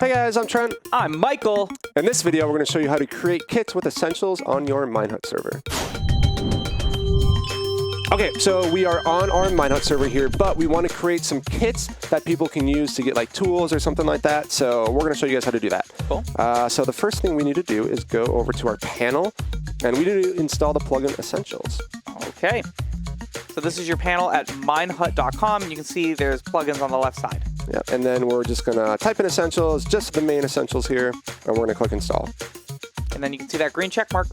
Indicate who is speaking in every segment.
Speaker 1: Hey guys, I'm Trent.
Speaker 2: I'm Michael.
Speaker 1: In this video, we're going to show you how to create kits with essentials on your Minehut server. Okay, so we are on our Minehut server here, but we want to create some kits that people can use to get like tools or something like that. So we're going to show you guys how to do that.
Speaker 2: Cool.
Speaker 1: So the first thing we need to do is go over to our panel, and we need to install the plugin essentials.
Speaker 2: Okay. So this is your panel at minehut.com. You can see there's plugins on the left side.
Speaker 1: Yep, and then we're just going to type in essentials, just the main essentials here, and we're going to click install.
Speaker 2: And then you can see that green check mark.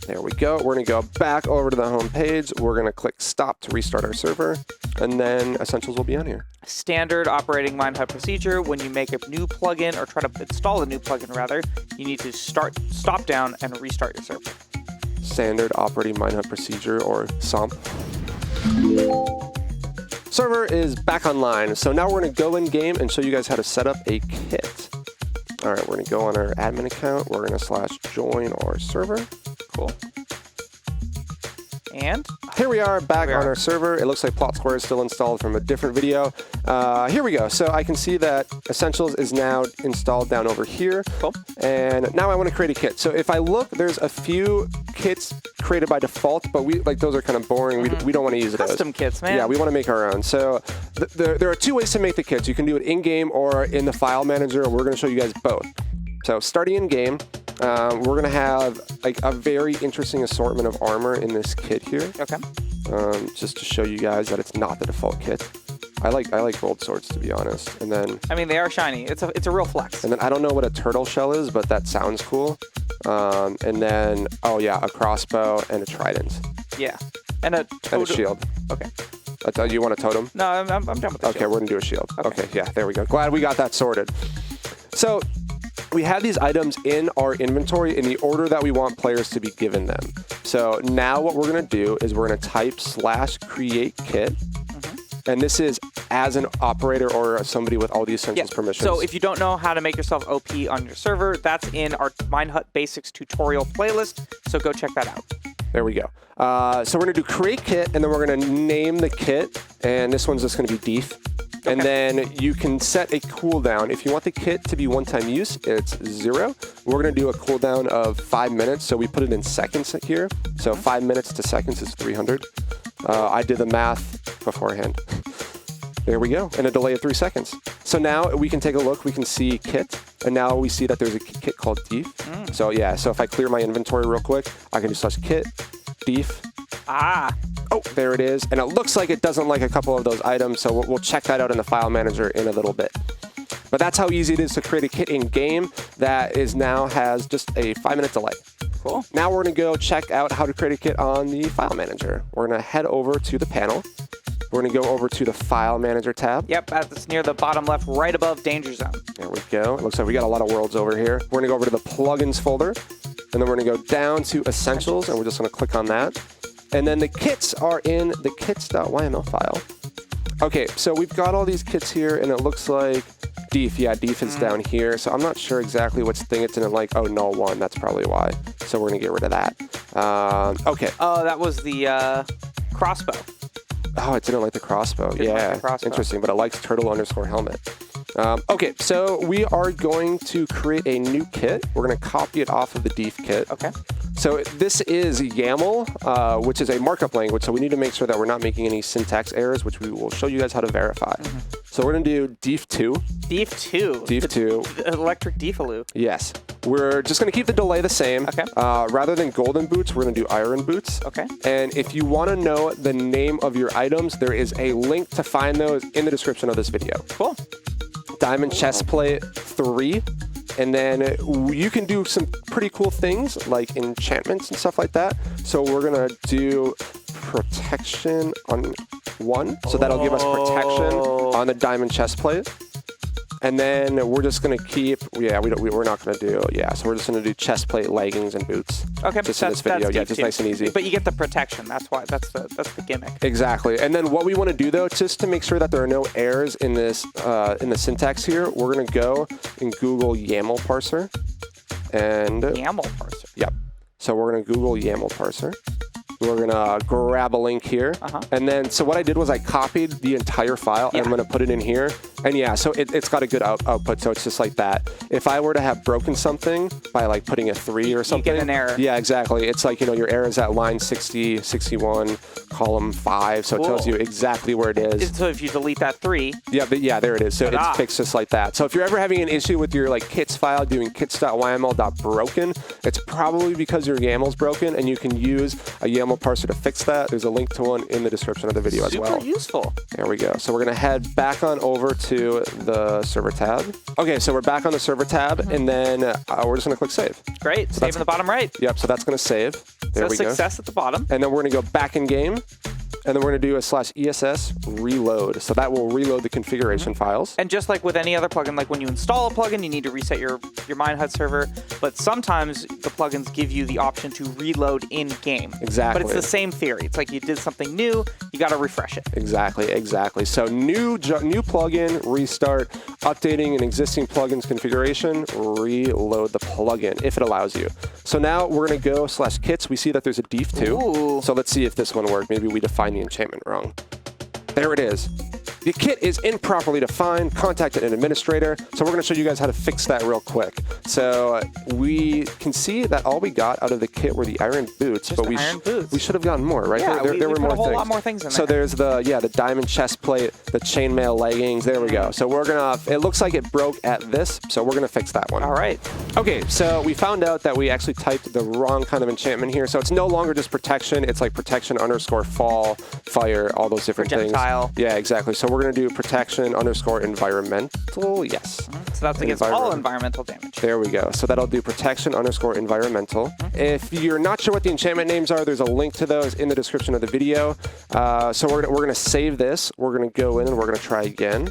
Speaker 1: There we go. We're going to go back over to the home page. We're going to click stop to restart our server, and then essentials will be on here.
Speaker 2: Standard operating Minehut procedure. When you make a new plugin or try to install a new plugin rather, you need to stop down and restart your server.
Speaker 1: Standard operating Minehut procedure, or SOMP. Server is back online. So now we're going to go in game and show you guys how to set up a kit. All right, we're going to go on our admin account. We're going to /join our server.
Speaker 2: Cool. And
Speaker 1: here we are back on our server. It looks like Plot Square is still installed from a different video. Here we go. So I can see that Essentials is now installed down over here.
Speaker 2: Cool.
Speaker 1: And now I want to create a kit. So if I look, there's a few kits created by default, but those are kind of boring. We don't want to use those.
Speaker 2: Custom kits, man.
Speaker 1: Yeah, we want to make our own. So there are two ways to make the kits. You can do it in-game or in the file manager, and we're going to show you guys both. So starting in-game, we're going to have like a very interesting assortment of armor in this kit here.
Speaker 2: Okay.
Speaker 1: Just to show you guys that it's not the default kit. I like gold swords, to be honest. And then
Speaker 2: I mean, they are shiny. It's a real flex.
Speaker 1: And then I don't know what a turtle shell is, but that sounds cool. And then a crossbow and a trident.
Speaker 2: Yeah. And a
Speaker 1: shield.
Speaker 2: Okay.
Speaker 1: You want a totem?
Speaker 2: No, I'm done with the shield.
Speaker 1: Okay, we're gonna do a shield. Okay, yeah, there we go. Glad we got that sorted. So we have these items in our inventory in the order that we want players to be given them. So now what we're going to do is we're going to type /create kit. And this is as an operator or somebody with all the essentials permissions.
Speaker 2: So if you don't know how to make yourself OP on your server, that's in our Minehut Basics tutorial playlist. So go check that out.
Speaker 1: There we go. So we're going to do create kit, and then we're going to name the kit. And this one's just going to be Deef. Okay. And then you can set a cooldown. If you want the kit to be one-time use, it's 0. We're going to do a cooldown of 5 minutes. So we put it in seconds here. So 5 minutes to seconds is 300. I did the math beforehand. There we go. And a delay of 3 seconds. So now we can take a look. We can see kit. And now we see that there's a kit called Deef. So yeah, so if I clear my inventory real quick, I can do /kit, Deef. Oh, there it is. And it looks like it doesn't like a couple of those items, so we'll check that out in the file manager in a little bit. But that's how easy it is to create a kit in game that now has just a 5-minute delay.
Speaker 2: Cool.
Speaker 1: Now we're going to go check out how to create a kit on the file manager. We're going to head over to the panel. We're going to go over to the file manager tab.
Speaker 2: Yep, that's near the bottom left, right above danger zone.
Speaker 1: There we go. It looks like we got a lot of worlds over here. We're going to go over to the plugins folder, and then we're going to go down to essentials, and we're just going to click on that. And then the kits are in the kits.yml file. Okay, so we've got all these kits here, and it looks like Deef. Yeah, Deef is down here. So I'm not sure exactly which thing it's in, like, null 1. That's probably why. So we're going to get rid of that. Okay.
Speaker 2: Oh, that was the crossbow.
Speaker 1: Oh, it didn't like the crossbow.
Speaker 2: Didn't like the crossbow.
Speaker 1: Interesting, but it likes turtle_helmet. Okay, so we are going to create a new kit. We're going to copy it off of the Deef kit.
Speaker 2: Okay.
Speaker 1: So this is YAML, which is a markup language. So we need to make sure that we're not making any syntax errors, which we will show you guys how to verify. So we're going to do Deef2.
Speaker 2: Deef2.
Speaker 1: Deef2.
Speaker 2: Electric Deefaloo.
Speaker 1: Yes. We're just going to keep the delay the same.
Speaker 2: Okay.
Speaker 1: Rather than golden boots, we're going to do iron boots.
Speaker 2: Okay.
Speaker 1: And if you want to know the name of your items, there is a link to find those in the description of this video.
Speaker 2: Cool.
Speaker 1: Diamond chestplate 3. And then you can do some pretty cool things like enchantments and stuff like that. So we're going to do protection on 1. So that'll give us protection on the diamond chestplate. And then we're just going to keep, we're not going to do, so we're just going to do chestplate, leggings, and boots.
Speaker 2: Okay,
Speaker 1: just in this video, just nice and easy.
Speaker 2: But you get the protection. That's why. That's the gimmick.
Speaker 1: Exactly. And then what we want to do though, just to make sure that there are no errors in this in the syntax here, we're going to go and Google YAML parser. And
Speaker 2: YAML parser.
Speaker 1: Yep. So we're going to Google YAML parser. We're going to grab a link here. And then, so what I did was I copied the entire file and I'm going to put it in here. And yeah, so it's got a good output, so it's just like that. If I were to have broken something by like putting a 3 or something.
Speaker 2: You get an error.
Speaker 1: Yeah, exactly. It's like, your error is at line 60, 61, column 5, so it tells you exactly where it is.
Speaker 2: So if you delete that 3.
Speaker 1: Yeah, there it is. So it's fixed just like that. So if you're ever having an issue with your like kits file doing kits.yml.broken, it's probably because your YAML's broken, and you can use a YAML parser to fix that. There's a link to one in the description of the video as well.
Speaker 2: Super useful.
Speaker 1: There we go. So we're going to head back on over to the server tab. Okay, so we're back on the server tab, and then we're just going to click save.
Speaker 2: Great.
Speaker 1: So
Speaker 2: save in the bottom right.
Speaker 1: Yep, so that's going to save. There we go.
Speaker 2: Success at the bottom.
Speaker 1: And then we're going to go back in game, and then we're going to do a /ESS reload. So that will reload the configuration files.
Speaker 2: And just like with any other plugin, like when you install a plugin, you need to reset your Minehut server. But sometimes the plugins give you the option to reload in game.
Speaker 1: Exactly.
Speaker 2: But it's the same theory. It's like you did something new, you got to refresh it.
Speaker 1: Exactly. So new plugin, restart, updating an existing plugin's configuration, reload the plugin if it allows you. So now we're going to go /kits. We see that there's a def2.
Speaker 2: Ooh.
Speaker 1: So let's see if this one worked. Maybe we defined the enchantment wrong. There it is. The kit is improperly defined. Contacted an administrator. So we're going to show you guys how to fix that real quick. So we can see that all we got out of the kit were the iron boots,
Speaker 2: Just
Speaker 1: but
Speaker 2: boots.
Speaker 1: we should have gotten more, right?
Speaker 2: Yeah,
Speaker 1: there were
Speaker 2: put
Speaker 1: more
Speaker 2: a whole
Speaker 1: things.
Speaker 2: lot more things in there.
Speaker 1: So there's the diamond chest plate, the chainmail leggings. There we go. So we're gonna. It looks like it broke at this, so we're gonna fix that one.
Speaker 2: All right.
Speaker 1: Okay, so we found out that we actually typed the wrong kind of enchantment here. So it's no longer just protection. It's like protection_fall, fire, all those different
Speaker 2: Projectile.
Speaker 1: things. Yeah, exactly. So we're gonna do protection_environmental. Yes.
Speaker 2: So that's against all environmental damage.
Speaker 1: There we go. So that'll do protection_environmental. If you're not sure what the enchantment names are, there's a link to those in the description of the video. So we're gonna save this. We're gonna go in and we're gonna try again.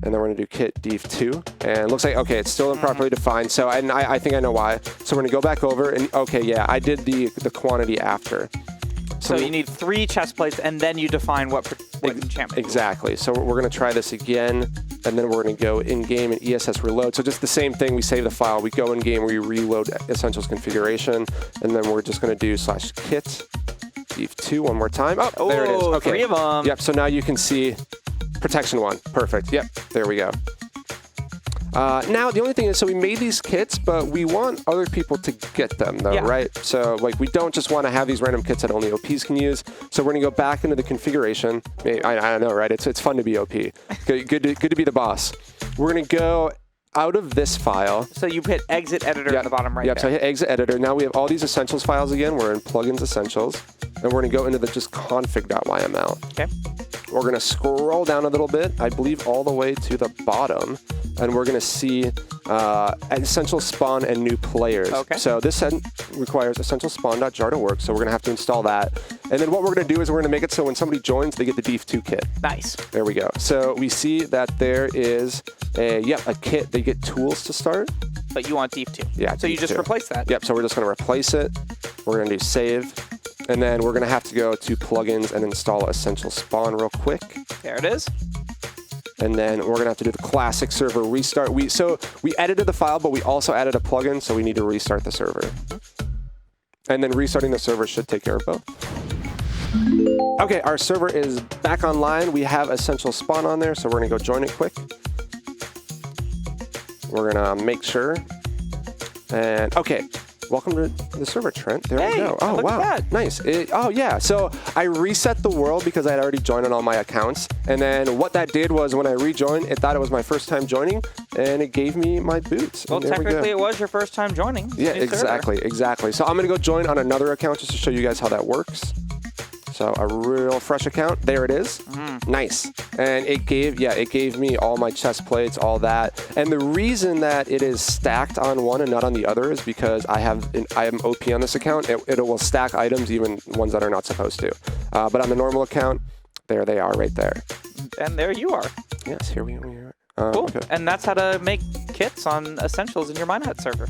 Speaker 1: And then we're gonna do kit def2. And it looks like, okay, it's still improperly defined. So I think I know why. So we're gonna go back over and, okay, yeah, I did the quantity after.
Speaker 2: So you need 3 chest plates, and then you define what enchantment.
Speaker 1: Exactly. So we're going to try this again, and then we're going to go in-game and ESS reload. So just the same thing. We save the file. We go in-game, we reload essentials configuration, and then we're just going to do /kit def2 one more time. Oh, there it is. Okay.
Speaker 2: 3 of them.
Speaker 1: Yep. So now you can see protection 1. Perfect. Yep. There we go. Now, the only thing is, so we made these kits, but we want other people to get them, though, right? So, like, we don't just want to have these random kits that only OPs can use. So we're going to go back into the configuration. I don't know, right? It's fun to be OP. Good to be the boss. We're going to go out of this file.
Speaker 2: So you hit exit editor at the bottom right there.
Speaker 1: So I hit exit editor. Now we have all these essentials files again. We're in plugins essentials. And we're going to go into the just config.yml.
Speaker 2: Okay.
Speaker 1: We're going to scroll down a little bit, I believe all the way to the bottom, and we're going to see essential spawn and new players.
Speaker 2: Okay.
Speaker 1: So this requires essential spawn.jar to work, so we're going to have to install that. And then what we're going to do is we're going to make it so when somebody joins, they get the def2 kit.
Speaker 2: Nice.
Speaker 1: There we go. So we see that there is a kit. They get tools to start.
Speaker 2: But you want def2.
Speaker 1: Yeah.
Speaker 2: So you just replace that.
Speaker 1: Yep. So we're just going to replace it. We're going to do save. And then we're going to have to go to plugins and install essential spawn real quick.
Speaker 2: There it is.
Speaker 1: And then we're going to have to do the classic server restart. So we edited the file, but we also added a plugin, so we need to restart the server. And then restarting the server should take care of both. Okay, our server is back online. We have essential spawn on there, so we're going to go join it quick. We're going to make sure. And okay. Welcome to the server, Trent. There we go. Oh,
Speaker 2: look
Speaker 1: wow.
Speaker 2: at that.
Speaker 1: Nice. Oh, yeah. So I reset the world because I had already joined on all my accounts. And then what that did was when I rejoined, it thought it was my first time joining, and it gave me my boots.
Speaker 2: Well, technically, it was your first time joining.
Speaker 1: Yeah, exactly. So I'm going to go join on another account just to show you guys how that works. So a real fresh account. There it is. Nice. And it gave me all my chest plates, all that. And the reason that it is stacked on one and not on the other is because I am OP on this account. It will stack items, even ones that are not supposed to. But on the normal account, there they are right there.
Speaker 2: And there you are.
Speaker 1: Yes, here we are.
Speaker 2: Cool.
Speaker 1: Okay.
Speaker 2: And that's how to make kits on essentials in your Minehut server.